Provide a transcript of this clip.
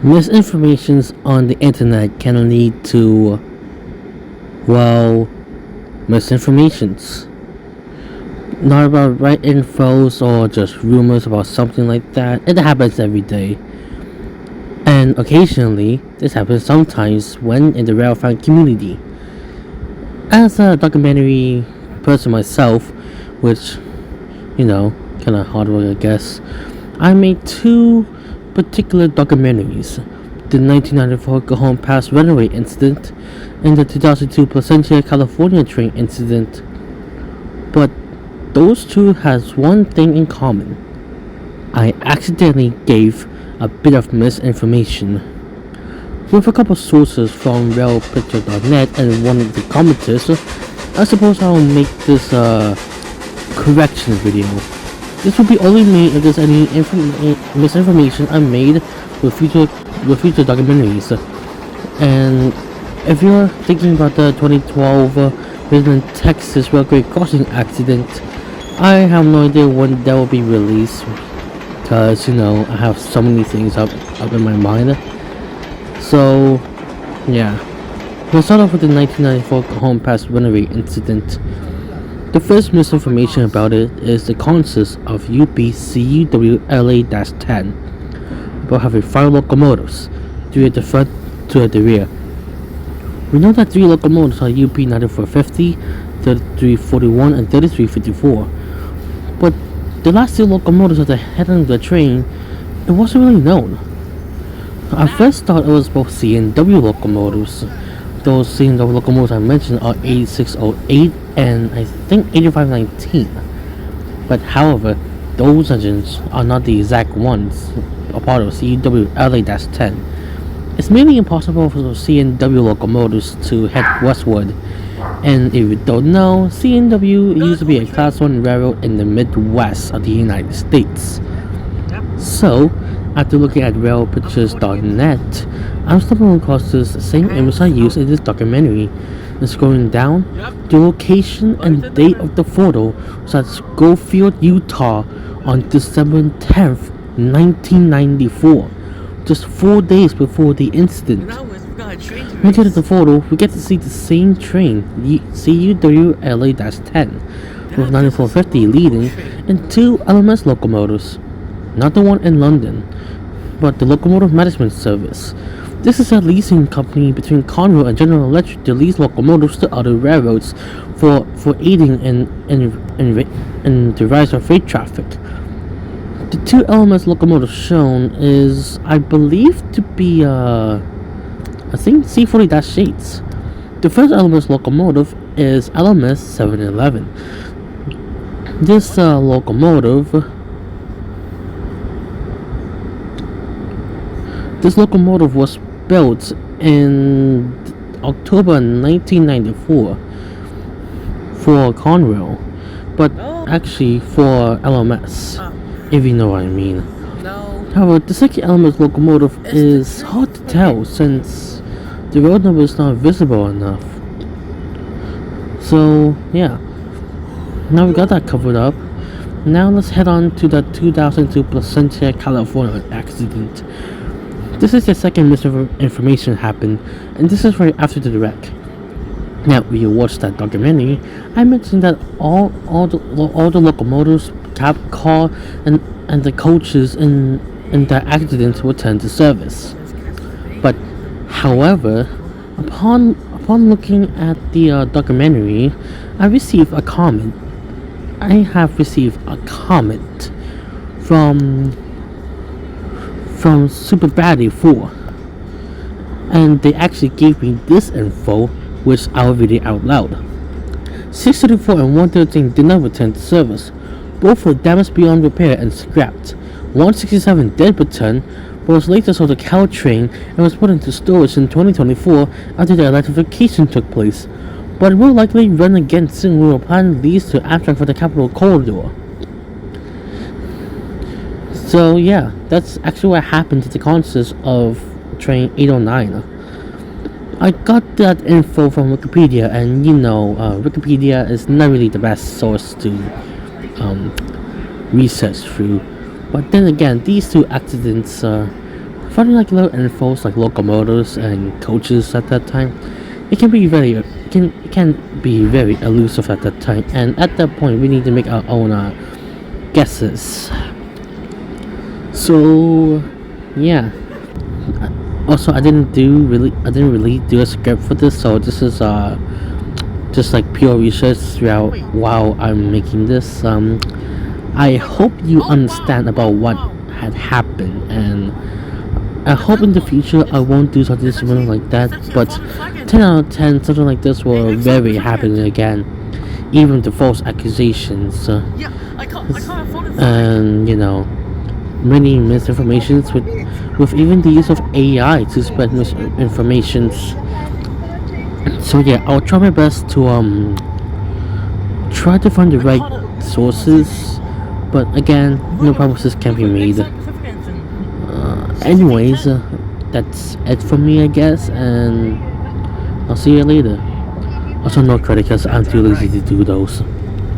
Misinformations on the internet can lead to, well, misinformations. Not about right infos or just rumors about something like that. It happens every day. And occasionally, this happens sometimes when in the rail fan community. As a documentary person myself, which, kinda hard work, I guess, I made two particular documentaries: the 1994 Cajon Pass runaway incident and the 2002 Placentia, California train incident. But those two has one thing in common. I accidentally gave a bit of misinformation. With a couple sources from railpicture.net and one of the commenters, I suppose I'll make this correction video. This will be only made if there's any misinformation I made with future documentaries. And if you're thinking about the 2012 Midland, Texas railway crossing accident, I have no idea when that will be released, because I have so many things up in my mind. So yeah, we'll start off with the 1994 Cajon Pass runaway incident. The first misinformation about it is the consists of UP-CUW LA-10 about having 5 locomotives, 3 at the front, 2 at the rear. We know that 3 locomotives are UP 9450, 3341, and 3354, but the last 2 locomotives at the head of the train, it wasn't really known. I first thought it was both C&W locomotives. Those C&W locomotives I mentioned are 8608 and I think 8519. But however, those engines are not the exact ones a part of CUW LA-10. It's mainly impossible for C&W locomotives to head westward. And if you don't know, C&W used to be a Class 1 railroad in the Midwest of the United States. So, after looking at railpictures.net, I'm stumbling across this same image I used in this documentary. And scrolling down, the location and date of the photo was at Schofield, Utah on December 10th, 1994, just 4 days before the incident. Looking at the photo, we get to see the same train, CUW LA-10, with 9450 leading, and 2 LMS locomotives. Not the one in London, but the Locomotive Management Service. This is a leasing company between Conrail and General Electric to lease locomotives to other railroads for aiding in the rise of freight traffic. The 2 LMS locomotives shown is, I believe, to be I think C40-8s. The first LMS locomotive is LMS 711. This locomotive was built in October 1994 for Conrail, but actually for LMS, if you know what I mean. However, the second LMS locomotive is hard to tell since the road number is not visible enough. So yeah, now we got that covered up. Now let's head on to the 2002 Placentia, California accident. This is the second misinformation happened, and this is right after the wreck. Now, when you watch that documentary, I mentioned that all the locomotives, cab car, and the coaches in the accident returned to service. But, however, upon looking at the documentary, I have received a comment from Super Baddie 4, and they actually gave me this info, which I'll read it out loud. 634 and 113 did not return to service. Both were damaged beyond repair and scrapped. 167 did return, but was later sold to Caltrain and was put into storage in 2024 after the electrification took place, but it will likely run again soon with a planned lease to Amtrak for the Capital Corridor. So yeah, that's actually what happened to the consist of train 809. I got that info from Wikipedia, and Wikipedia is not really the best source to research through. But then again, these two accidents finding like little infos like locomotives and coaches at that time, it can be very it can be very elusive at that time, and at that point we need to make our own guesses. So yeah. Also, I didn't really do a script for this, so this is just like pure research throughout while I'm making this. I hope you understand about what had happened, and I hope in the future I won't do something similar like that. But 10 out of 10, something like this will very happening again, even the false accusations, and many misinformations with even the use of AI to spread misinformations. So yeah, I'll try my best to try to find the right sources, but again, no promises can be made. Anyways, that's it for me, I guess, and I'll see you later. Also, no credit because I'm too lazy to do those.